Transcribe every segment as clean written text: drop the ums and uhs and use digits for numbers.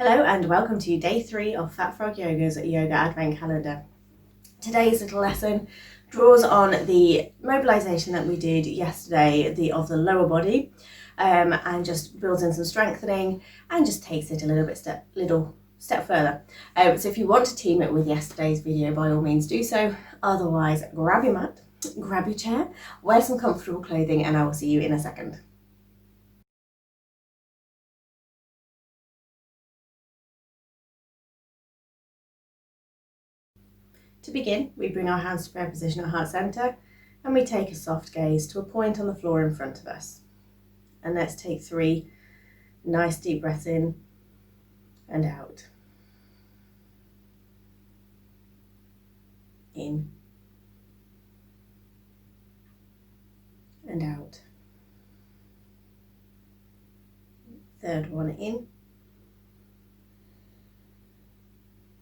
Hello and welcome to day 3 of Fat Frog Yoga's Yoga Advent Calendar. Today's little lesson draws on the mobilisation that we did yesterday of the lower body and just builds in some strengthening and just takes it a little step further. So if you want to team it with yesterday's video, by all means do so. Otherwise, grab your mat, grab your chair, wear some comfortable clothing, and I will see you in a second. To begin, we bring our hands to prayer position at heart center and we take a soft gaze to a point on the floor in front of us. And let's take 3 nice deep breaths in and out. In and out. Third one in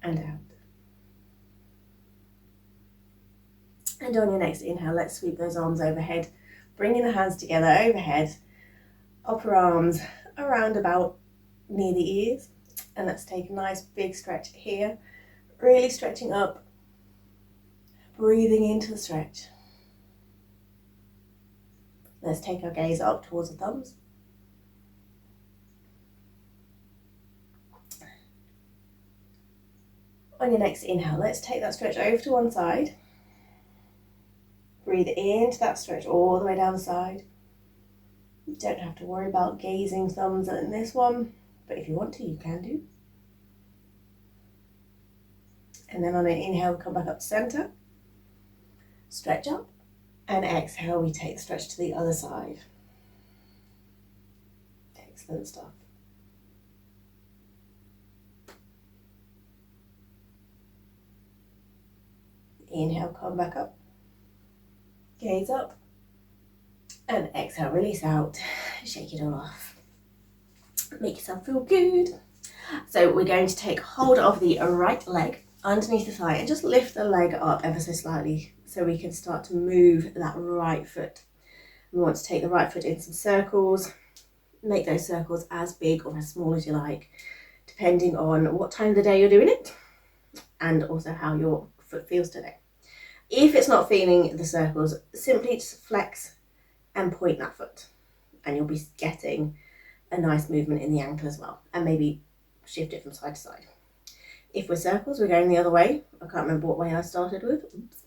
and out. And on your next inhale, let's sweep those arms overhead, bringing the hands together overhead, upper arms around about near the ears. And let's take a nice big stretch here, really stretching up, breathing into the stretch. Let's take our gaze up towards the thumbs. On your next inhale, let's take that stretch over to one side. Breathe into that stretch all the way down the side. You don't have to worry about gazing thumbs in this one, but if you want to, you can do. And then on an inhale, we come back up to center. Stretch up. And exhale, we take the stretch to the other side. Excellent stuff. Inhale, come back up. Gaze up. And exhale, release out. Shake it all off. Make yourself feel good. So we're going to take hold of the right leg underneath the thigh and just lift the leg up ever so slightly so we can start to move that right foot. We want to take the right foot in some circles. Make those circles as big or as small as you like, depending on what time of the day you're doing it and also how your foot feels today. If it's not feeling the circles, simply just flex and point that foot and you'll be getting a nice movement in the ankle as well, and maybe shift it from side to side. If we're circles, we're going the other way. I can't remember what way I started with. Oops.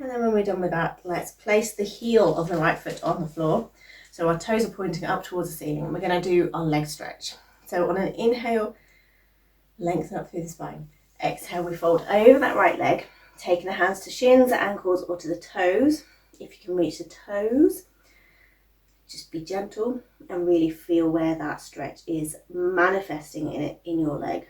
And then when we're done with that, let's place the heel of the right foot on the floor. So our toes are pointing up towards the ceiling and we're going to do our leg stretch. So on an inhale, lengthen up through the spine. Exhale, we fold over that right leg, taking the hands to shins, ankles, or to the toes. If you can reach the toes, just be gentle and really feel where that stretch is manifesting in your leg.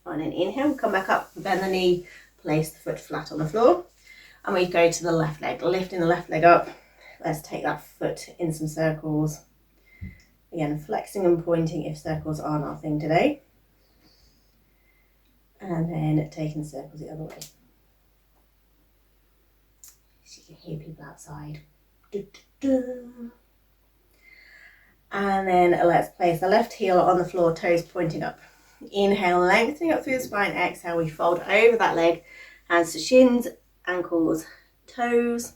On an inhale, come back up, bend the knee, place the foot flat on the floor, and we go to the left leg, lifting the left leg up. Let's take that foot in some circles. Again, flexing and pointing if circles aren't our thing today. And then taking the circles the other way. So you can hear people outside. And then let's place the left heel on the floor, toes pointing up. Inhale, lengthening up through the spine. Exhale, we fold over that leg, hands to shins, ankles, toes.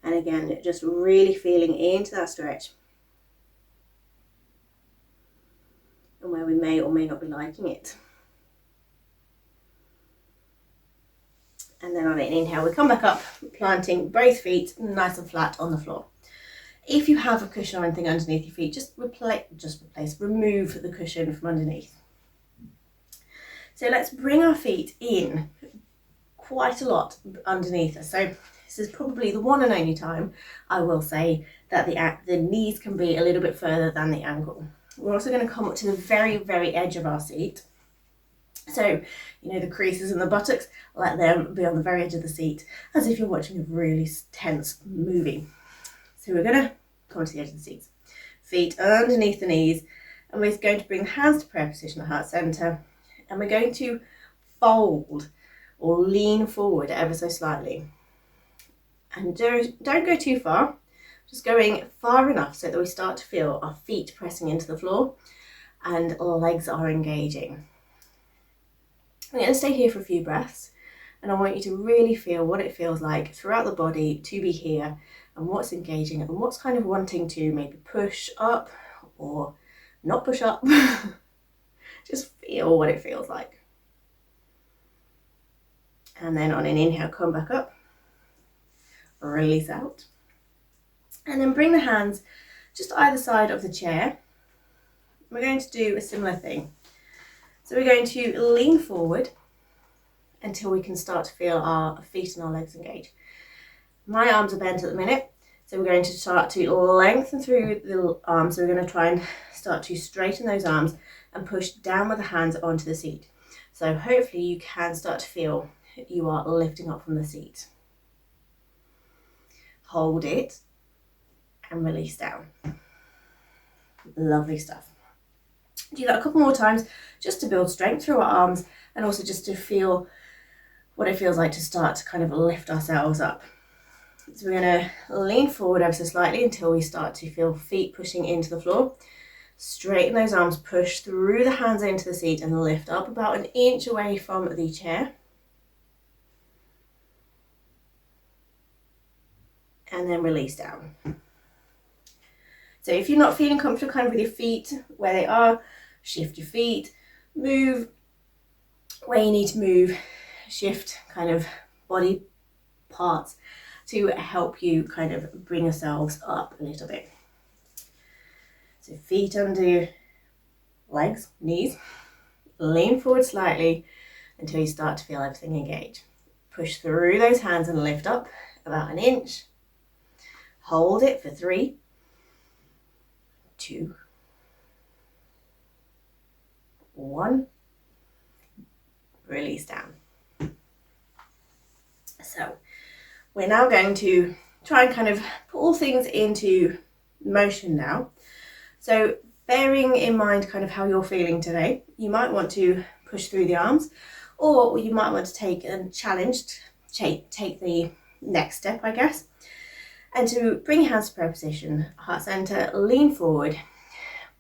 And again, just really feeling into that stretch. And where we may or may not be liking it. And then on an inhale, we come back up, planting both feet nice and flat on the floor. If you have a cushion or anything underneath your feet, remove the cushion from underneath. So let's bring our feet in quite a lot underneath us. So this is probably the one and only time I will say that the knees can be a little bit further than the ankle. We're also going to come up to the very, very edge of our seat. So, you know, the creases and the buttocks, let them be on the very edge of the seat, as if you're watching a really tense movie. So we're going to come to the edge of the seat. Feet underneath the knees, And we're going to bring the hands to prayer position at heart center, and we're going to fold or lean forward ever so slightly. And don't go too far, just going far enough so that we start to feel our feet pressing into the floor and our legs are engaging. I'm going to stay here for a few breaths, and I want you to really feel what it feels like throughout the body to be here, and what's engaging and what's kind of wanting to maybe push up or not push up. Just feel what it feels like. And then on an inhale, come back up, release out. And then bring the hands just either side of the chair. We're going to do a similar thing. So we're going to lean forward until we can start to feel our feet and our legs engage. My arms are bent at the minute, so we're going to start to lengthen through the arms. So we're going to try and start to straighten those arms and push down with the hands onto the seat. So hopefully you can start to feel you are lifting up from the seat. Hold it and release down. Lovely stuff. Do that a couple more times just to build strength through our arms, and also just to feel what it feels like to start to kind of lift ourselves up. So we're going to lean forward ever so slightly until we start to feel feet pushing into the floor. Straighten those arms, push through the hands into the seat and lift up about an inch away from the chair. And then release down. So if you're not feeling comfortable kind of with your feet where they are, shift your feet, move where you need to move, shift kind of body parts to help you kind of bring yourselves up a little bit. So feet under legs, knees, lean forward slightly until you start to feel everything engage. Push through those hands and lift up about an inch. Hold it for 3, 2, 1. Release down. So we're now going to try and kind of put all things into motion now. So bearing in mind kind of how you're feeling today, you might want to push through the arms, or you might want to take a challenge, take the next step, I guess, and to bring your hands to prayer position, heart center, lean forward,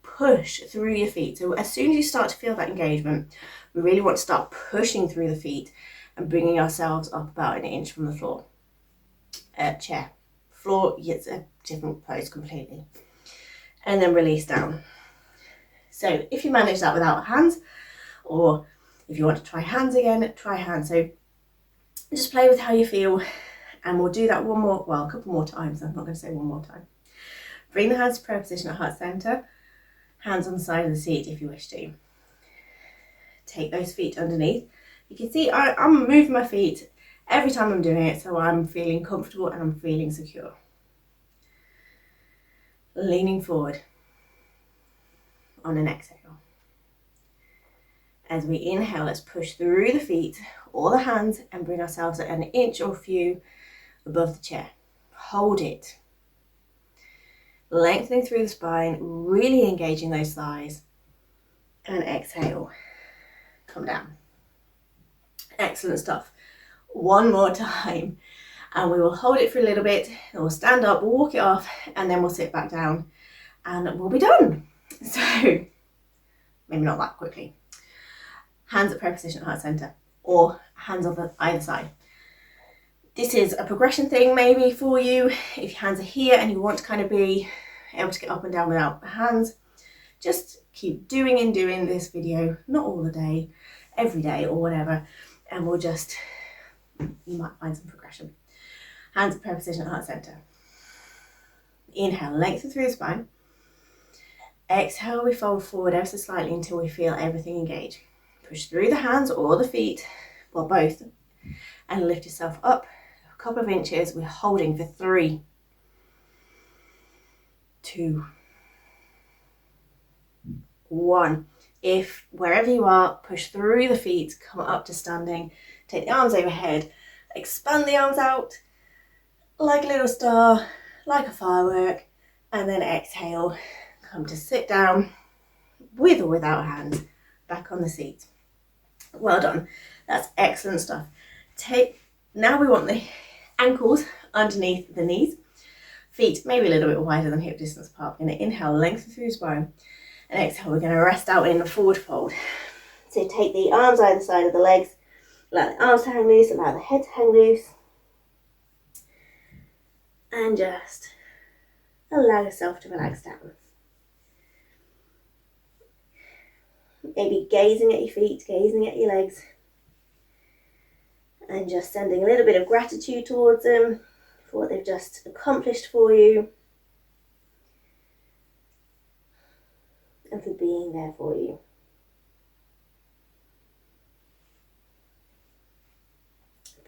push through your feet. So as soon as you start to feel that engagement, we really want to start pushing through the feet and bringing ourselves up about an inch from the floor. Chair. Floor, it's a different pose completely. And then release down. So if you manage that without hands, or if you want to try hands again, try hands. So just play with how you feel, and we'll do that a couple more times. I'm not going to say one more time. Bring the hands to prayer position at heart center, hands on the side of the seat if you wish to. Take those feet underneath. You can see I'm moving my feet every time I'm doing it, so I'm feeling comfortable and I'm feeling secure. Leaning forward on an exhale. As we inhale, let's push through the feet or the hands and bring ourselves at an inch or few above the chair. Hold it. Lengthening through the spine, really engaging those thighs. And exhale. Come down. Excellent stuff. One more time. And we will hold it for a little bit. And we'll stand up, we'll walk it off, and then we'll sit back down. And we'll be done. So, maybe not that quickly. Hands at prayer position at heart center, or hands on either side. This is a progression thing maybe for you. If your hands are here and you want to kind of be able to get up and down without the hands, just keep doing this video, not all the day, every day or whatever, and you might find some progression. Hands at prayer position at heart center. Inhale, lengthen through the spine. Exhale, we fold forward ever so slightly until we feel everything engage. Push through the hands or the feet, or both, and lift yourself up a couple of inches. We're holding for 3, 2, 1. If wherever you are, push through the feet, come up to standing, take the arms overhead, expand the arms out like a little star, like a firework, and then exhale, come to sit down with or without hands, back on the seat. Well done. That's excellent stuff. Now we want the ankles underneath the knees, feet maybe a little bit wider than hip distance apart. We're going to inhale, lengthen through spine, and exhale, we're going to rest out in a forward fold. So take the arms either side of the legs, allow the arms to hang loose, allow the head to hang loose, and just allow yourself to relax down. Maybe gazing at your feet, gazing at your legs, and just sending a little bit of gratitude towards them for what they've just accomplished for you and for being there for you.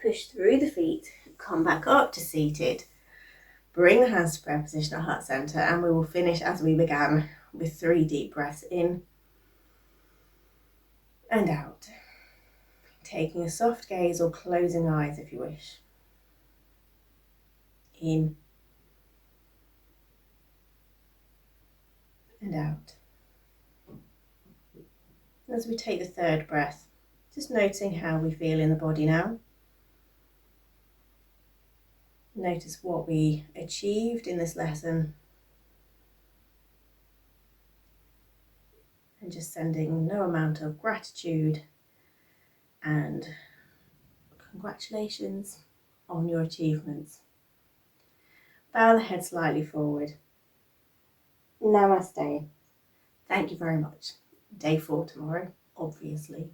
Push through the feet, come back up to seated. Bring the hands to prayer position at heart center, and we will finish as we began with 3 deep breaths in and out. Taking a soft gaze or closing eyes if you wish. In and out. As we take the 3rd breath, just noticing how we feel in the body now. Notice what we achieved in this lesson. And just sending no amount of gratitude and congratulations on your achievements. Bow the head slightly forward. Namaste. Thank you very much. Day 4 tomorrow, obviously.